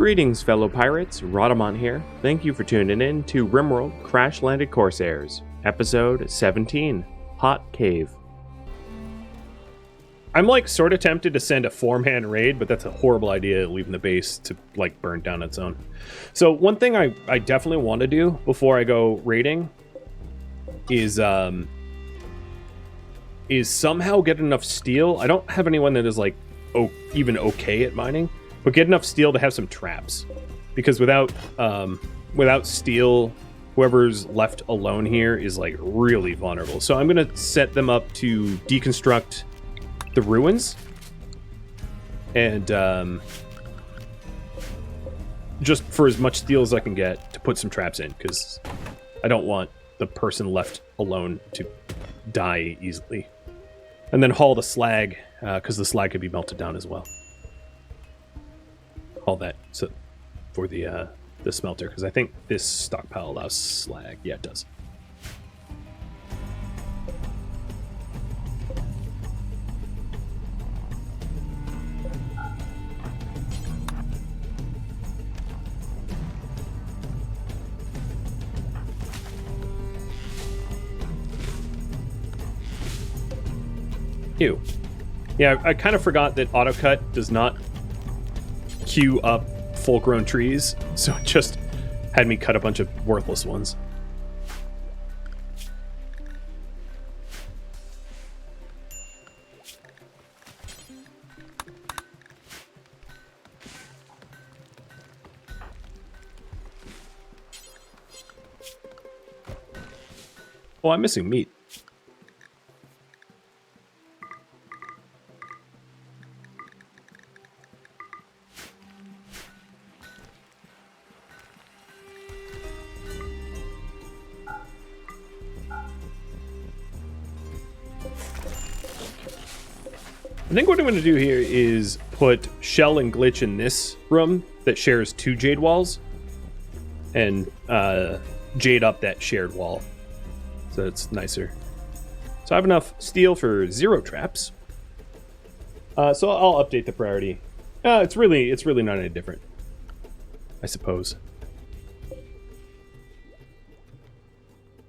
Greetings, fellow pirates. Rhadamant here. Thank you for tuning in to RimWorld Crashlanded Corsairs, episode 17, Hot Cave. I'm sort of tempted to send a four-man raid, but that's a horrible idea, leaving the base to burn down its own. So one thing I definitely want to do before I go raiding is somehow get enough steel. I don't have anyone that is even okay at mining, but get enough steel to have some traps, because without steel, whoever's left alone here is really vulnerable. So I'm gonna set them up to deconstruct the ruins, and just for as much steel as I can get to put some traps in, because I don't want the person left alone to die easily. And then haul the slag, because the slag could be melted down as well. All that so for the smelter, because I think this stockpile allows slag. Yeah, it does. Ew. Yeah, I kind of forgot that AutoCut does not queue up full-grown trees, so it just had me cut a bunch of worthless ones. Oh, I'm missing meat. I think what I'm going to do here is put Shell and Glitch in this room that shares 2 jade walls, and jade up that shared wall so it's nicer. So I have enough steel for 0 traps. So I'll update the priority. It's really not any different, I suppose.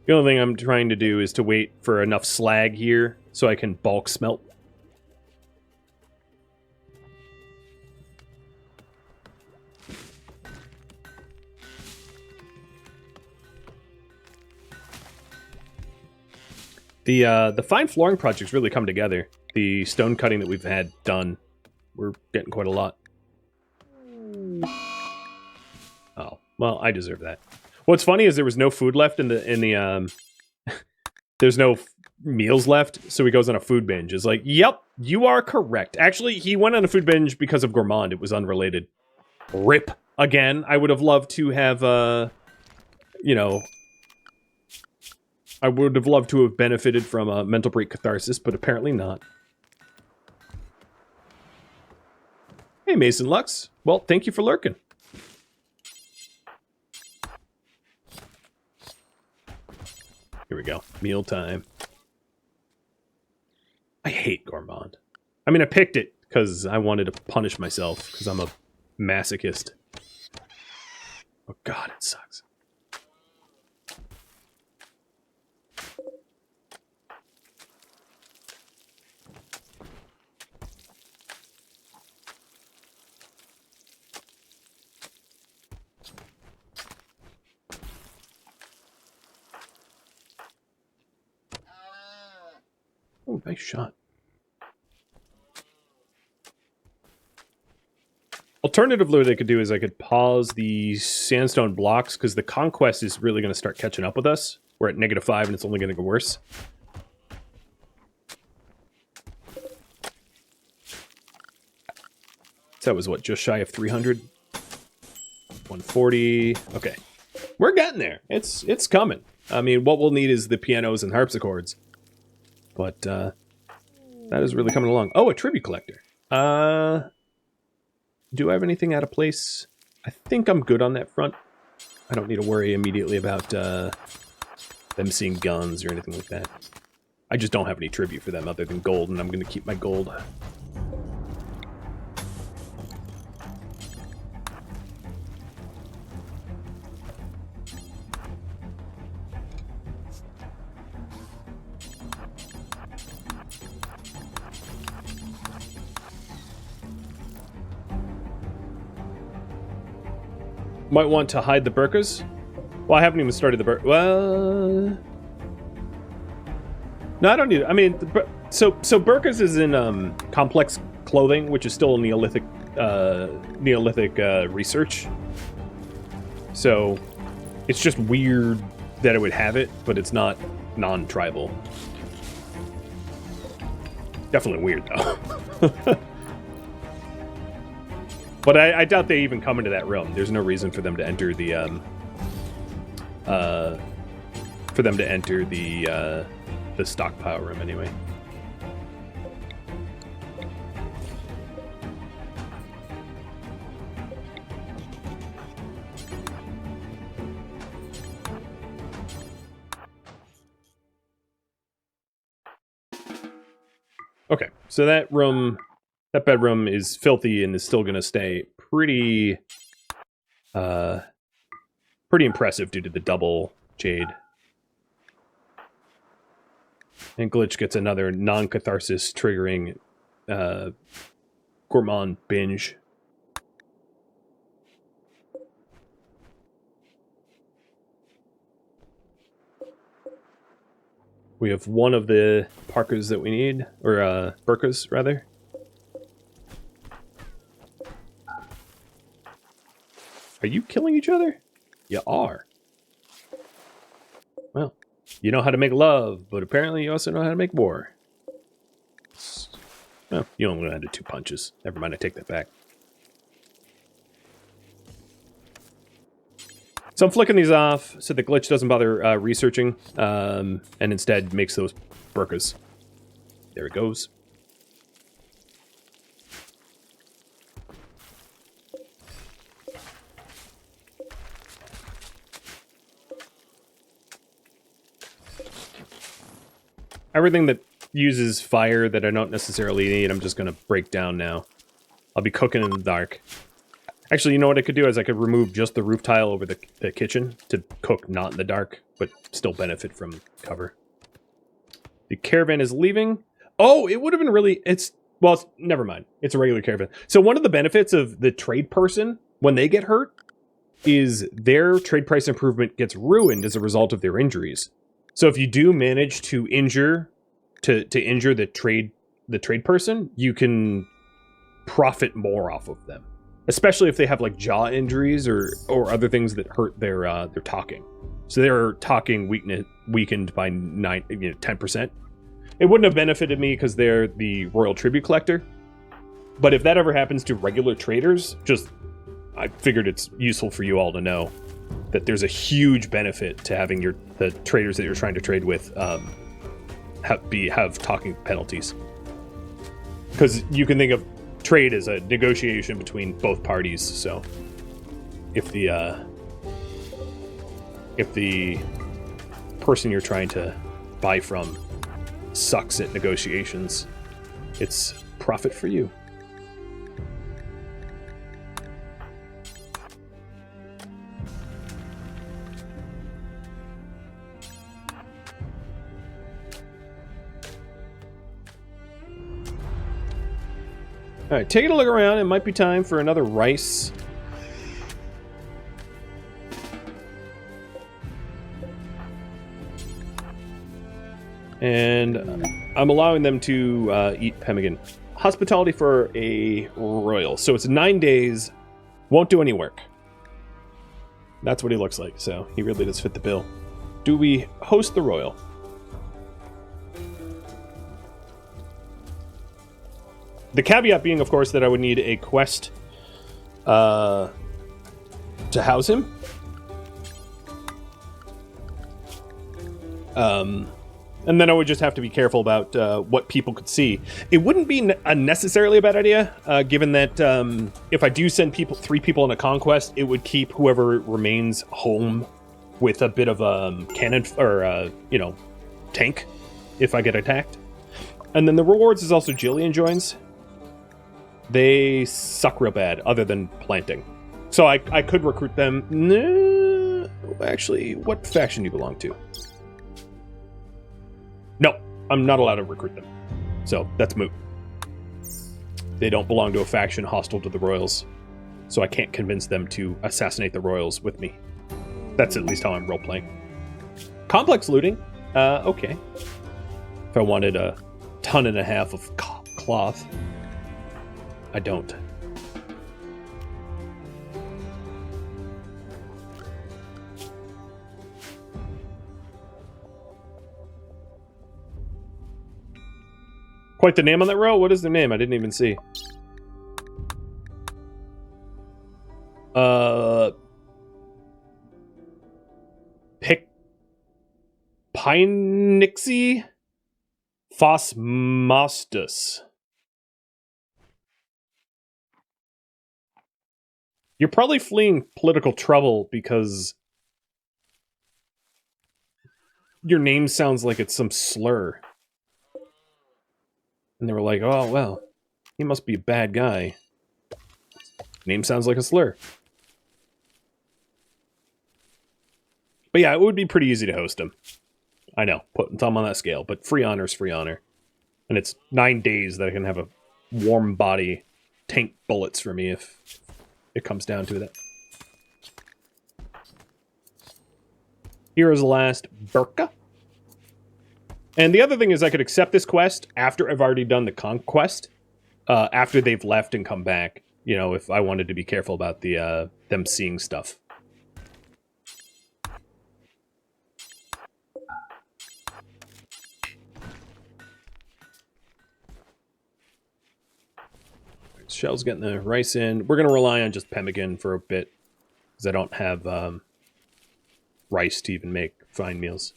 The only thing I'm trying to do is to wait for enough slag here so I can bulk smelt. The fine flooring project's really come together. The stone cutting that we've had done, we're getting quite a lot. Oh, well, I deserve that. What's funny is there was no food left in the there's no meals left, so he goes on a food binge. It's yep, you are correct. Actually, he went on a food binge because of Gourmand. It was unrelated. RIP. Again, I would have loved to have, I would have loved to have benefited from a mental break catharsis, but apparently not. Hey, Mason Lux. Well, thank you for lurking. Here we go. Meal time. I hate Gourmand. I mean, I picked it because I wanted to punish myself, because I'm a masochist. Oh god, it sucks. Oh, nice shot. Alternatively, what I could do is I could pause the sandstone blocks, because the conquest is really going to start catching up with us. We're at -5 and it's only going to go worse. So that was what, just shy of 300? 140. Okay. We're getting there. It's coming. I mean, what we'll need is the pianos and harpsichords. But that is really coming along. Oh, a tribute collector. Do I have anything out of place? I think I'm good on that front. I don't need to worry immediately about them seeing guns or anything like that. I just don't have any tribute for them other than gold, and I'm going to keep my gold. Might want to hide the burkas. Well, I haven't even started the well... No, I don't need it. I mean, so burkas is in complex clothing, which is still Neolithic research. So it's just weird that it would have it, but it's not non-tribal. Definitely weird, though. But I doubt they even come into that realm. There's no reason for them to enter the the stockpile room anyway. Okay, so that bedroom is filthy and is still going to stay pretty impressive due to the double jade. And Glitch gets another non-catharsis triggering gourmand binge. We have one of the parkas that we need, or burkas rather. Are you killing each other? You are. Well, you know how to make love, but apparently you also know how to make war. Well, you only know how to do 2 punches. Never mind, I take that back. So I'm flicking these off so the Glitch doesn't bother researching, and instead makes those burkas. There it goes. Everything that uses fire that I don't necessarily need, I'm just going to break down now. I'll be cooking in the dark. Actually, you know what I could do is I could remove just the roof tile over the kitchen to cook not in the dark, but still benefit from cover. The caravan is leaving. Oh, it would have been really... Well, never mind. It's a regular caravan. So one of the benefits of the trade person, when they get hurt, is their trade price improvement gets ruined as a result of their injuries. So if you do manage to injure the trade person, you can profit more off of them, especially if they have like jaw injuries or other things that hurt their talking. So their talking weakened by 10%. It wouldn't have benefited me because they're the royal tribute collector, but if that ever happens to regular traders, I figured it's useful for you all to know that there's a huge benefit to having the traders that you're trying to trade with have talking penalties. Because you can think of trade as a negotiation between both parties. So if the person you're trying to buy from sucks at negotiations, it's profit for you. All right, taking a look around, it might be time for another rice. And I'm allowing them to eat pemmican. Hospitality for a royal. So it's 9 days, won't do any work. That's what he looks like, so he really does fit the bill. Do we host the royal? The caveat being, of course, that I would need a quest to house him. And then I would just have to be careful about what people could see. It wouldn't be necessarily a bad idea, given that if I do send 3 people on a conquest, it would keep whoever remains home with a bit of a cannon or tank if I get attacked. And then the rewards is also Jillian joins. They suck real bad, other than planting. So I could recruit them. No, actually, what faction do you belong to? No, I'm not allowed to recruit them. So that's moot. They don't belong to a faction hostile to the royals. so I can't convince them to assassinate the royals with me. That's at least how I'm role-playing. Complex looting? Okay. If I wanted a ton and a half of cloth. I don't. Quite the name on that row? What is their name? I didn't even see. Pinixie Phosmastus. You're probably fleeing political trouble because your name sounds like it's some slur. And they were like, oh, well, he must be a bad guy. Name sounds like a slur. But yeah, it would be pretty easy to host him. I know, putting thumb on that scale, but free honor is free honor. And it's 9 days that I can have a warm body tank bullets for me if it comes down to that. Here is the last Burka. And the other thing is I could accept this quest after I've already done the conquest. After they've left and come back. You know, if I wanted to be careful about the them seeing stuff. Shell's getting the rice in. We're going to rely on just pemmican for a bit. Because I don't have rice to even make fine meals.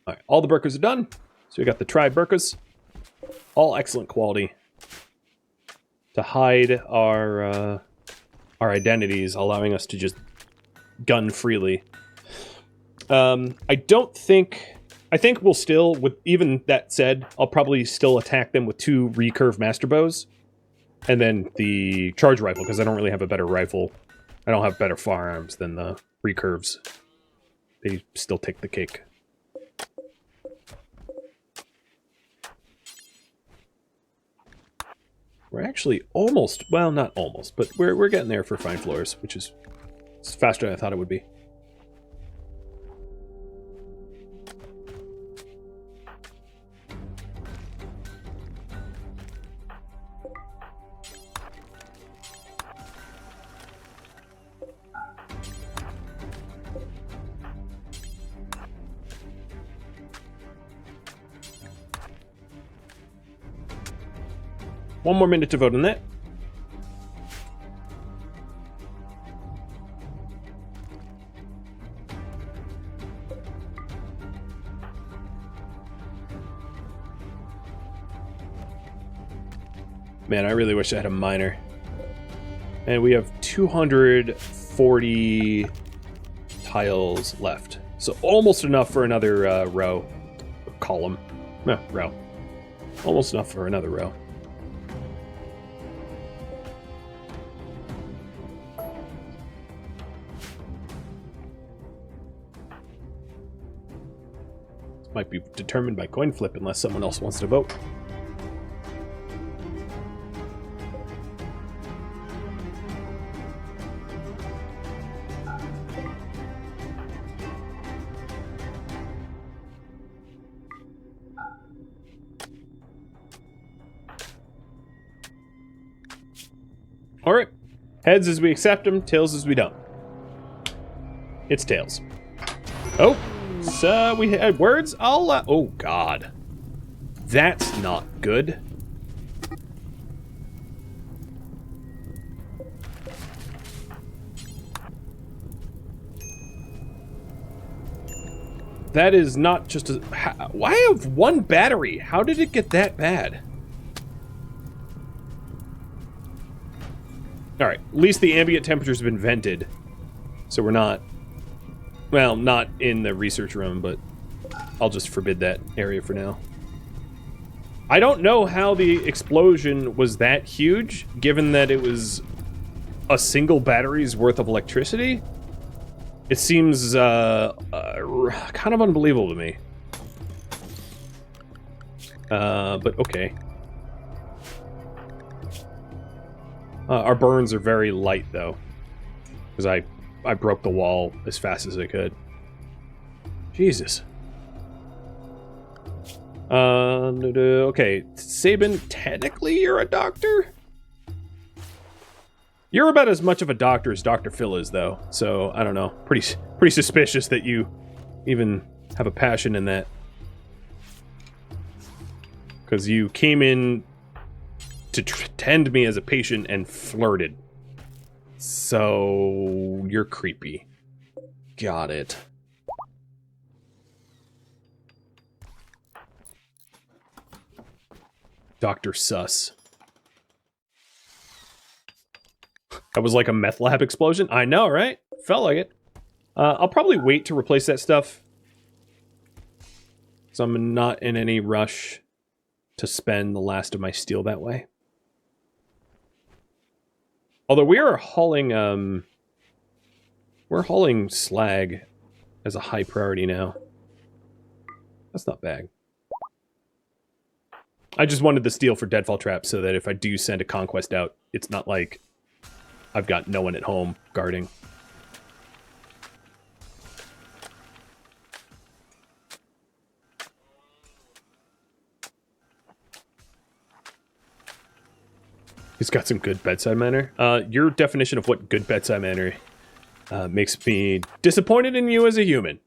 Alright, all the burkas are done. So we got the tri burkas. All excellent quality. To hide our identities, allowing us to just gun freely. I think we'll still, with even that said, I'll probably still attack them with 2 recurve master bows. And then the charge rifle, because I don't really have a better rifle. I don't have better firearms than the recurves. They still take the cake. We're actually almost, well, not almost, but we're getting there for fine floors, which is faster than I thought it would be. One more minute to vote on that. Man, I really wish I had a miner. And we have 240 tiles left. So almost enough for another row. Column. No, row. Almost enough for another row. Might be determined by coin flip unless someone else wants to vote. All right. Heads as we accept them, tails as we don't. It's tails. Oh. So we had words. Oh God, that's not good. That is not just a. Why have 1 battery? How did it get that bad? All right, at least the ambient temperature's been vented, so we're not. Well, not in the research room, but I'll just forbid that area for now. I don't know how the explosion was that huge, given that it was a single battery's worth of electricity. It seems kind of unbelievable to me. But okay. Our burns are very light, though. Because I broke the wall as fast as I could. Jesus. Okay, Sabin, technically you're a doctor? You're about as much of a doctor as Dr. Phil is, though. So, I don't know. Pretty suspicious that you even have a passion in that. Because you came in to tend me as a patient and flirted. So, you're creepy. Got it. Dr. Sus. That was like a meth lab explosion? I know, right? Felt like it. I'll probably wait to replace that stuff. So I'm not in any rush to spend the last of my steel that way. Although we are hauling, we're hauling slag as a high priority now. That's not bad. I just wanted the steel for deadfall traps so that if I do send a conquest out, it's not like I've got no one at home guarding. He's got some good bedside manner. Your definition of what good bedside manner makes me disappointed in you as a human.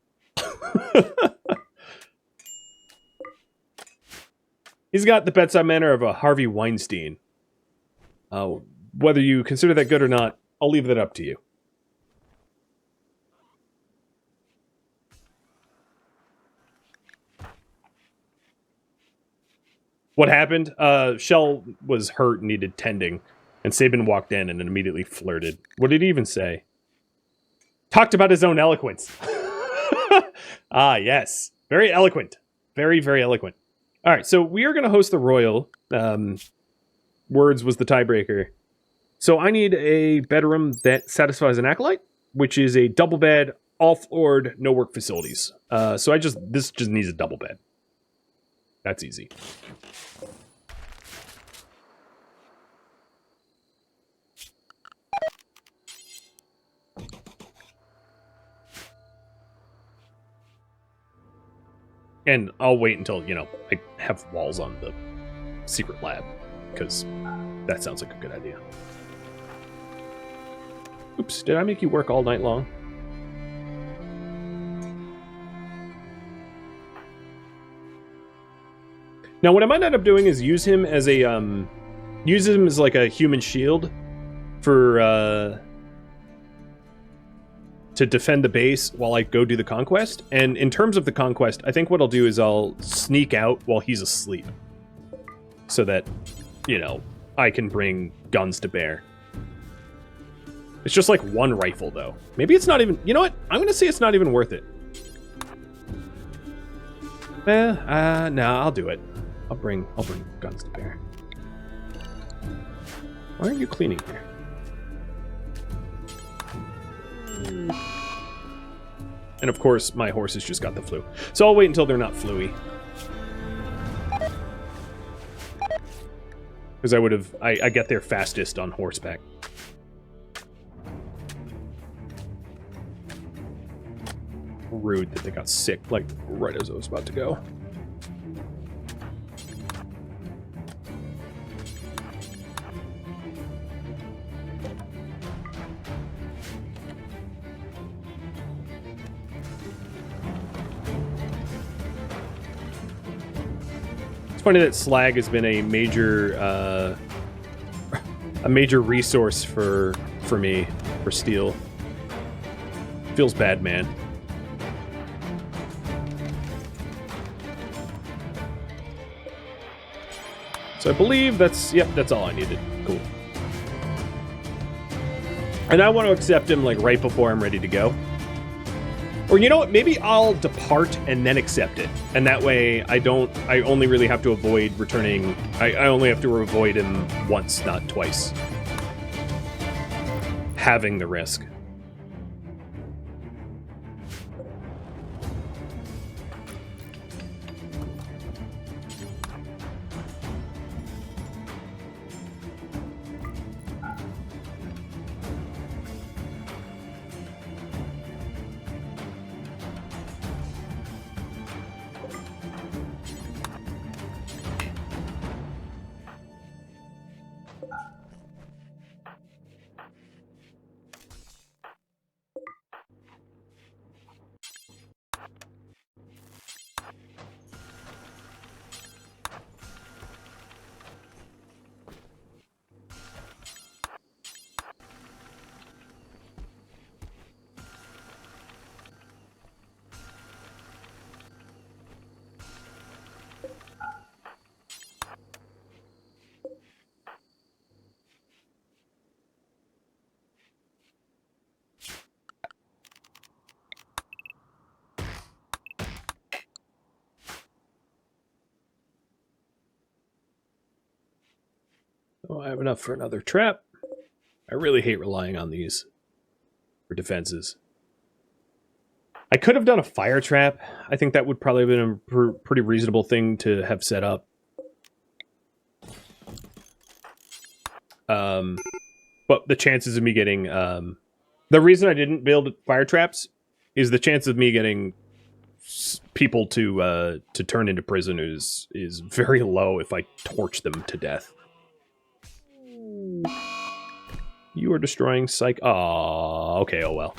He's got the bedside manner of a Harvey Weinstein. Whether you consider that good or not, I'll leave that up to you. What happened? Shell was hurt and needed tending, and Sabin walked in and immediately flirted. What did he even say? Talked about his own eloquence. Ah, yes. Very eloquent. Very, very eloquent. All right, so we are going to host the Royal. Words was the tiebreaker. So I need a bedroom that satisfies an acolyte, which is a double bed, all-floored, no-work facilities. So this just needs a double bed. That's easy. And I'll wait until, you know, I have walls on the secret lab, because that sounds like a good idea. Oops, did I make you work all night long? Now, what I might end up doing is use him as a, use him as like a human shield for, to defend the base while I go do the conquest. And in terms of the conquest, I think what I'll do is I'll sneak out while he's asleep. So that, you know, I can bring guns to bear. It's just like one rifle, though. Maybe it's not even... You know what? I'm going to say it's not even worth it. No, I'll do it. I'll bring guns to bear. Why aren't you cleaning here? And of course, my horses just got the flu. So I'll wait until they're not fluey. Because I get there fastest on horseback. Rude that they got sick, like, right as I was about to go. Funny that slag has been a major resource for me for steel. Feels bad, man. So I believe that's all I needed. Cool. And I want to accept him like right before I'm ready to go. Or you know what? Maybe I'll depart and then accept it. And that way I only really have to avoid returning. I only have to avoid him once, not twice. Having the risk. Oh, I have enough for another trap. I really hate relying on these for defenses. I could have done a fire trap. I think that would probably have been a pretty reasonable thing to have set up. But the chances of me getting... the reason I didn't build fire traps is the chance of me getting people to turn into prison is very low if I torch them to death. You are destroying psych... Aww, okay, oh well.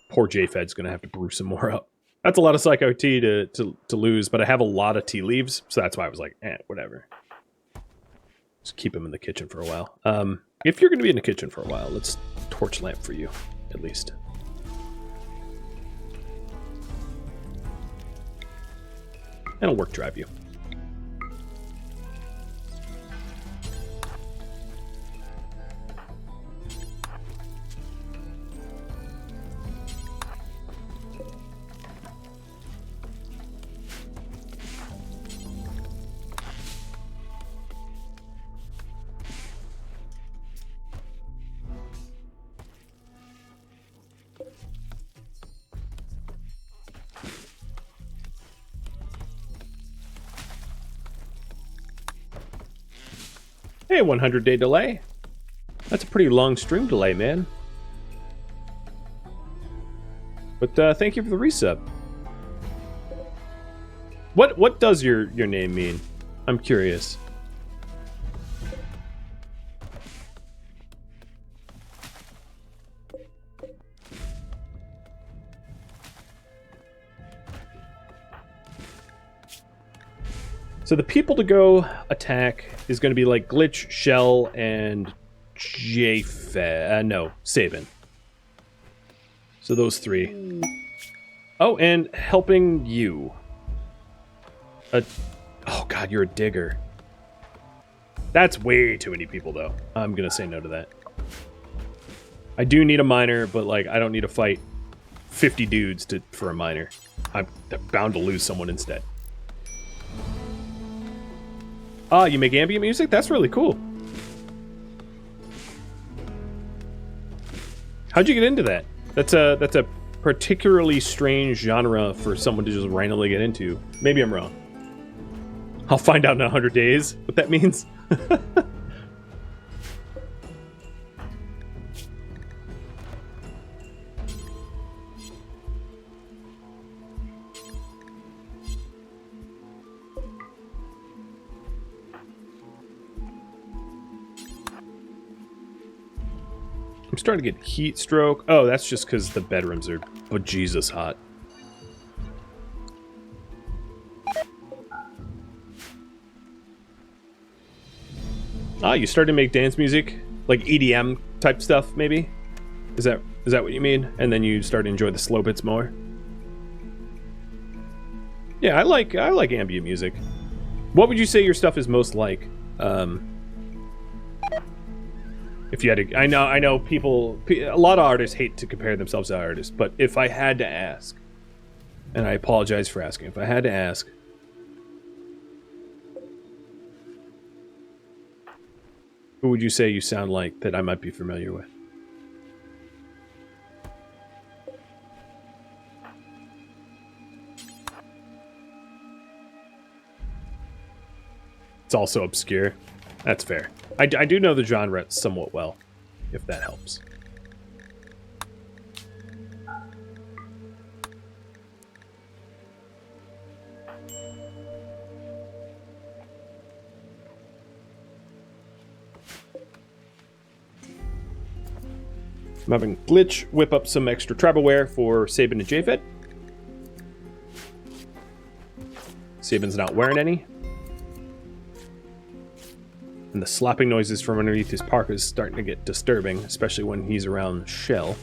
Poor JFed's gonna have to brew some more up. That's a lot of Psycho Tea to lose, but I have a lot of tea leaves, so that's why I was like, whatever. Just keep him in the kitchen for a while. If you're gonna be in the kitchen for a while, let's torch lamp for you, at least. And I'll work drive you. Hey, 100-day delay. That's a pretty long stream delay, man. But thank you for the resub. What does your name mean? I'm curious. So the people to go attack is going to be like Glitch, Shell, and no, Sabin. So those three. Oh, and helping you. Oh god, you're a digger. That's way too many people, though. I'm going to say no to that. I do need a miner, but like I don't need to fight 50 dudes for a miner. I'm bound to lose someone instead. Ah, you make ambient music? That's really cool. How'd you get into that? That's a particularly strange genre for someone to just randomly get into. Maybe I'm wrong. I'll find out in 100 days what that means. I'm starting to get heat stroke. Oh, that's just because the bedrooms are bejesus hot. Ah, you started to make dance music? Like EDM type stuff, maybe? Is that what you mean? And then you start to enjoy the slow bits more? Yeah, I like ambient music. What would you say your stuff is most like? If you had to, I know people, a lot of artists hate to compare themselves to artists, but if I had to ask, and I apologize for asking, if I had to ask, who would you say you sound like that I might be familiar with? It's also obscure. That's fair. I do know the genre somewhat well, if that helps. I'm having Glitch whip up some extra tribal wear for Sabin and Jfed. Sabin's not wearing any. And the slapping noises from underneath his parka is starting to get disturbing, especially when he's around Shell.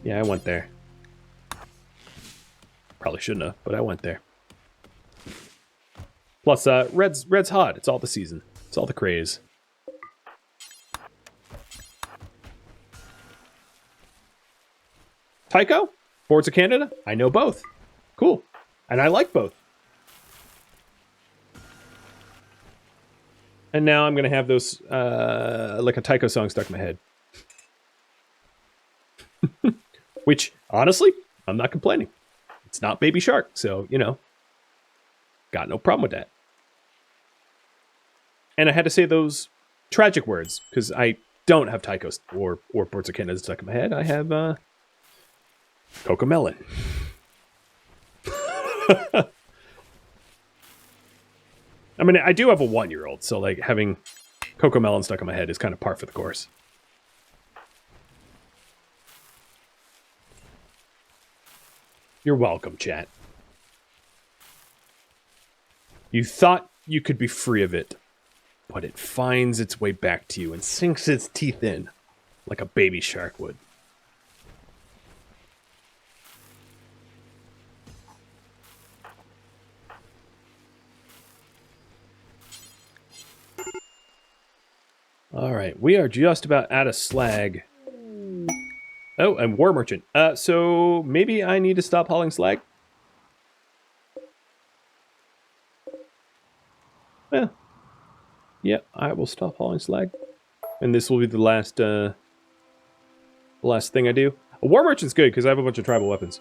Yeah, I went there. Probably shouldn't have, but I went there. Plus, red's hot. It's all the season. It's all the craze. Tycho? Boards of Canada? I know both. Cool. And I like both. And now I'm going to have those, like a Tycho song stuck in my head. Which, honestly, I'm not complaining. It's not Baby Shark, so, you know, got no problem with that. And I had to say those tragic words, because I don't have Tycho or Boards of Canada stuck in my head. I have, Cocomelon. I mean, I do have a 1-year-old, so like having Cocomelon stuck in my head is kind of par for the course. You're welcome, chat. You thought you could be free of it, but it finds its way back to you and sinks its teeth in like a baby shark would. All right, we are just about out of slag. Oh, and War Merchant. So maybe I need to stop hauling slag? Yeah, I will stop hauling slag. And this will be the last thing I do. A War Merchant's good, because I have a bunch of tribal weapons.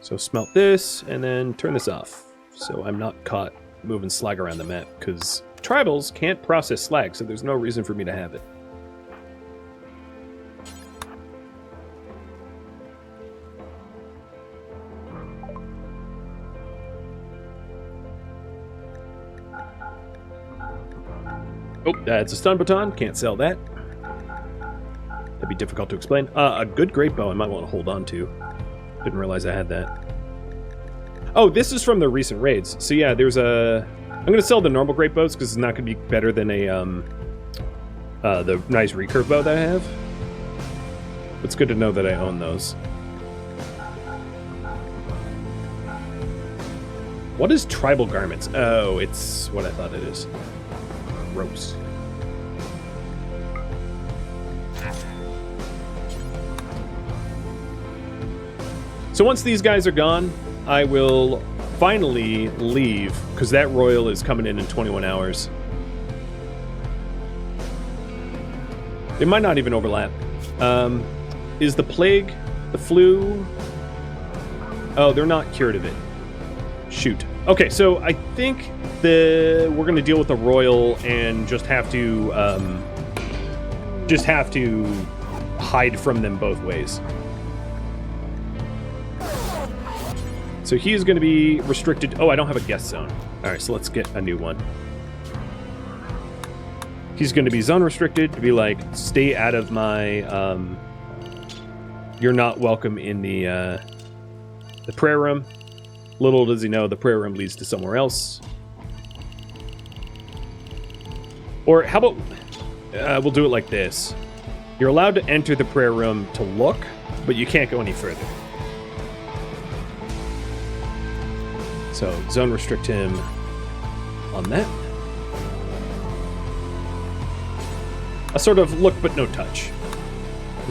So smelt this, and then turn this off. So I'm not caught moving slag around the map, because tribals can't process slag, so there's no reason for me to have it. Oh, it's a stun baton. Can't sell that. That'd be difficult to explain. A good great bow I might want to hold on to. Didn't realize I had that. Oh, this is from the recent raids. So yeah, there's a... I'm going to sell the normal great bows because it's not going to be better than a the nice recurve bow that I have. It's good to know that I own those. What is tribal garments? Oh, it's what I thought it is. Gross. So once these guys are gone, I will finally leave, because that Royal is coming in 21 hours. It might not even overlap. Is the plague, the flu... Oh, they're not cured of it. Shoot. Okay, so I think we're going to deal with the Royal and just have to hide from them both ways. So he is going to be restricted. Oh, I don't have a guest zone. All right, so let's get a new one. He's going to be zone restricted to be like, stay out of my. You're not welcome in the prayer room. Little does he know the prayer room leads to somewhere else. Or how about we'll do it like this. You're allowed to enter the prayer room to look, but you can't go any further. So zone restrict him on that. A sort of look but no touch.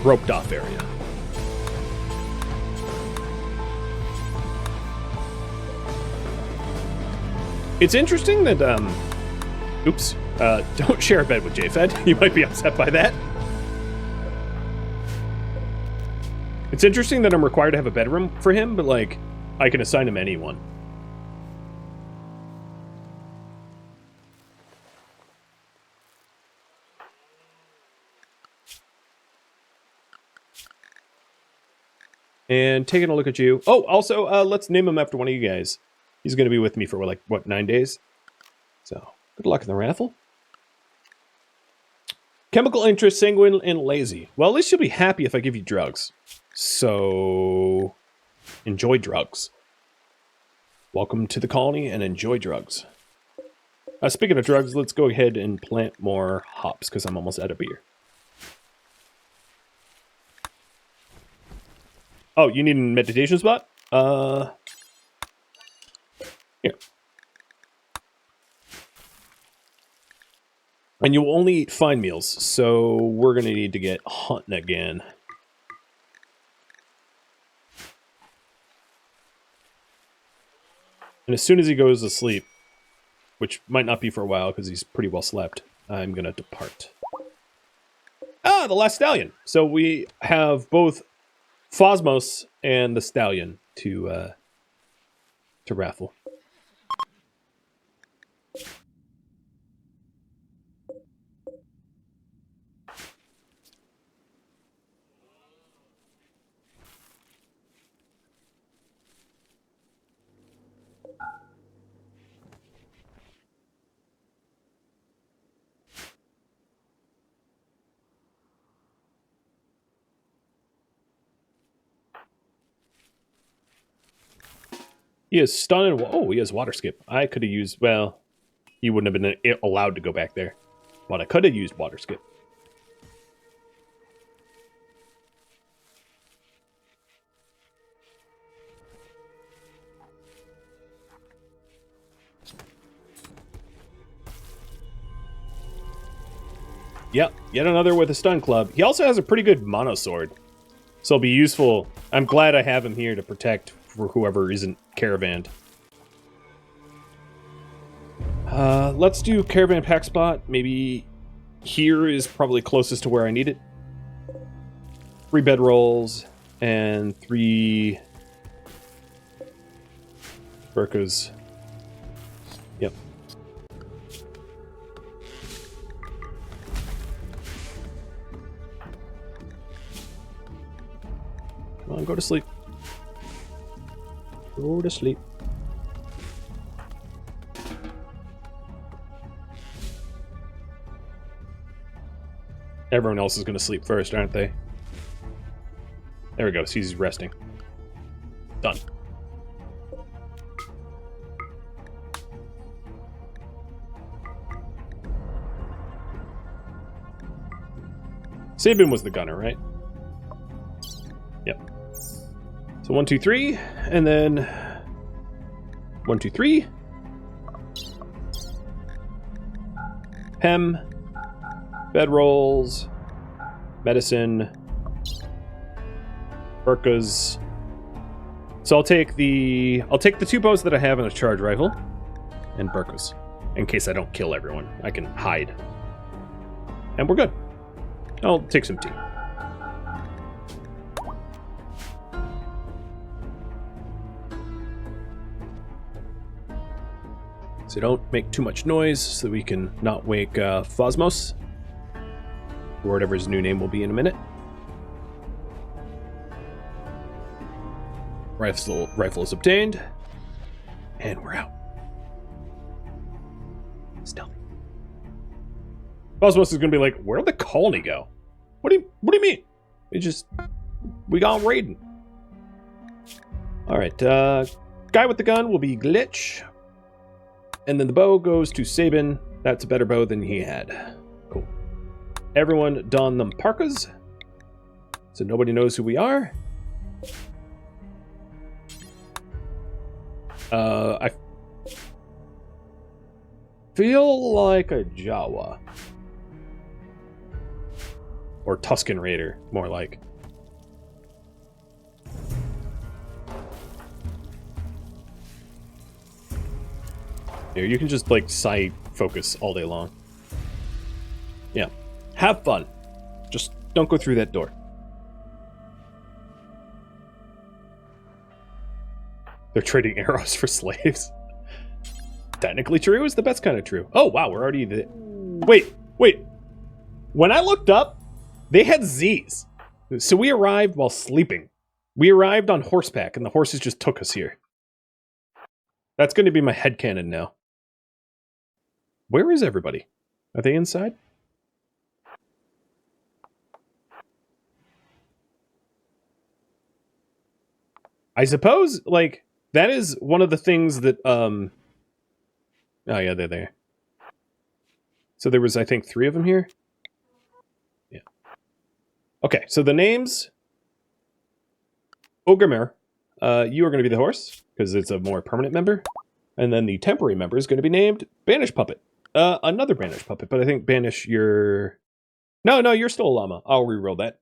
Roped off area. It's interesting that, oops, don't share a bed with JFed. You might be upset by that. It's interesting that I'm required to have a bedroom for him, but, like, I can assign him anyone. And taking a look at you. Oh, also, let's name him after one of you guys. He's going to be with me for, like, what, 9 days? So, good luck in the raffle. Chemical interest, sanguine, and lazy. Well, at least you'll be happy if I give you drugs. So, enjoy drugs. Welcome to the colony and enjoy drugs. Speaking of drugs, let's go ahead and plant more hops because I'm almost out of beer. Oh, you need a meditation spot? Here. And you'll only eat fine meals, so we're going to need to get hunting again. And as soon as he goes to sleep, which might not be for a while because he's pretty well slept, I'm going to depart. Ah, the last stallion. So we have both Phosmos and the stallion to raffle. He is stunned. Oh, he has water skip. I could have used, well, he wouldn't have been allowed to go back there. But I could have used water skip. Yep, yet another with a stun club. He also has a pretty good mono sword. So it'll be useful. I'm glad I have him here to protect for whoever isn't caravanned. Let's do caravan pack spot. Maybe here is probably closest to where I need it. 3 bedrolls and 3 burkas. Yep. Come on, go to sleep. Go to sleep. Everyone else is going to sleep first, aren't they? There we go. He's resting. Done. Sabin was the gunner, right? Yep. So 1, 2, 3, and then 1, 2, 3. Hem, bedrolls, medicine, burkas. So I'll take the 2 bows that I have and a charge rifle, and burkas, in case I don't kill everyone. I can hide, and we're good. I'll take some tea. So don't make too much noise so we can not wake Phosmos, or whatever his new name will be in a minute. Rifle is obtained, and we're out. Stealthy. Phosmos is gonna be like, where'd the colony go? What do you mean? We gone raiding. All right, guy with the gun will be Glitch. And then the bow goes to Sabin. That's a better bow than he had. Cool. Everyone don them parkas, so nobody knows who we are. I feel like a Jawa. Or Tuscan Raider, more like. Here, you can just, like, side focus all day long. Yeah. Have fun. Just don't go through that door. They're trading arrows for slaves. Technically true is the best kind of true. Oh, wow, we're already... Wait. When I looked up, they had Z's. So we arrived while sleeping. We arrived on horseback, and the horses just took us here. That's going to be my headcanon now. Where is everybody? Are they inside? I suppose, like, that is one of the things that, oh yeah, they're there. So there was, I think, 3 of them here? Yeah. Okay, so the names... Ogremer, you are going to be the horse, because it's a more permanent member. And then the temporary member is going to be named Banish Puppet. Another Banish Puppet, but I think Banish, you're... No, you're still a llama. I'll reroll that.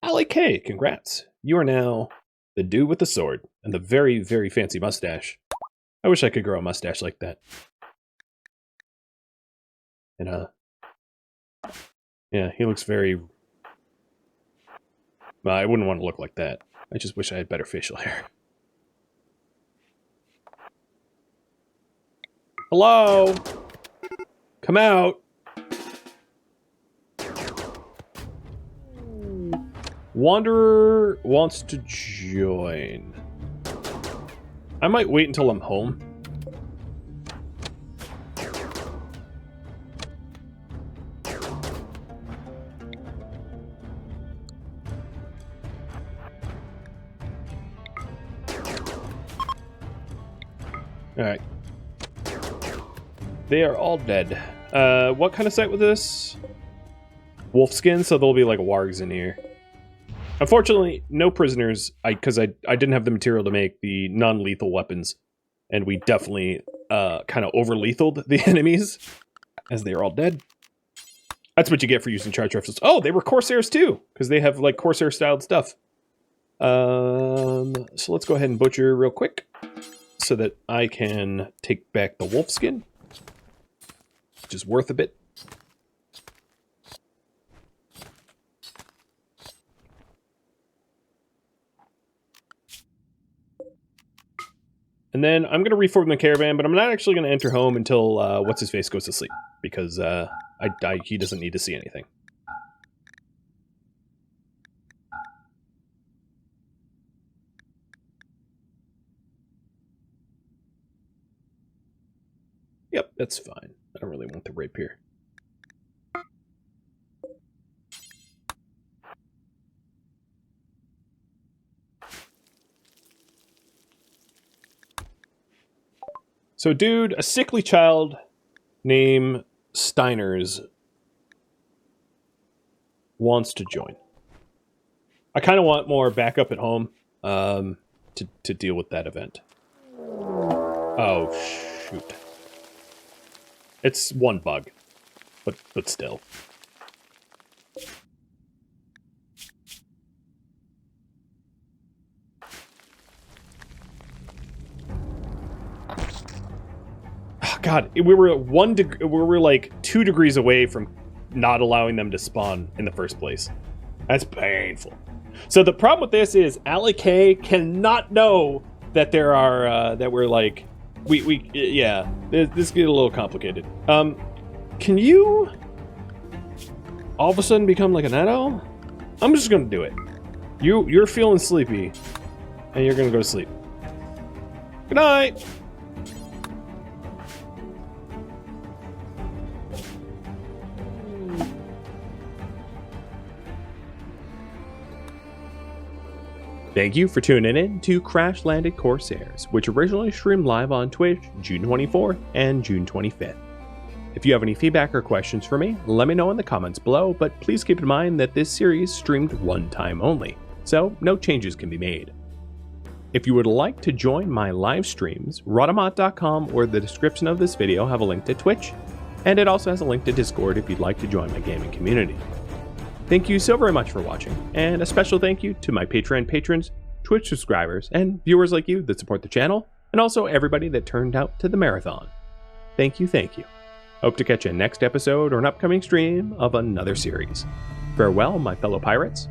Ali K, congrats. You are now the dude with the sword and the very, very fancy mustache. I wish I could grow a mustache like that. And, yeah, he looks very... Well, I wouldn't want to look like that. I just wish I had better facial hair. Hello? Come out. Wanderer wants to join. I might wait until I'm home. Alright. They are all dead. What kind of site was this? Wolfskin, so there'll be like wargs in here. Unfortunately, no prisoners, because I didn't have the material to make the non-lethal weapons. And we definitely kind of over-lethaled the enemies, as they are all dead. That's what you get for using charge rifles. Oh, they were Corsairs too, because they have like Corsair-styled stuff. So let's go ahead and butcher real quick, so that I can take back the wolf skin, which is worth a bit. And then I'm going to reform the caravan, but I'm not actually going to enter home until what's-his-face goes to sleep, because he doesn't need to see anything. Yep, that's fine. I don't really want the rapier. So, dude, a sickly child named Steiners wants to join. I kind of want more backup at home to deal with that event. Oh, shoot. It's one bug, but still. Oh, God, we were at we were like 2 degrees away from not allowing them to spawn in the first place. That's painful. So the problem with this is Ali K cannot know that there are that we're like. Yeah, this get a little complicated. Can you all of a sudden become like a night owl? I'm just gonna do it. You're feeling sleepy, and you're gonna go to sleep. Good night. Thank you for tuning in to Crashlanded Corsairs, which originally streamed live on Twitch June 24th and June 25th. If you have any feedback or questions for me, let me know in the comments below, but please keep in mind that this series streamed one time only, so no changes can be made. If you would like to join my live streams, Rhadamant.com or the description of this video have a link to Twitch, and it also has a link to Discord if you'd like to join my gaming community. Thank you so very much for watching, and a special thank you to my Patreon patrons, Twitch subscribers, and viewers like you that support the channel, and also everybody that turned out to the marathon. Thank you, thank you. Hope to catch you next episode or an upcoming stream of another series. Farewell, my fellow pirates,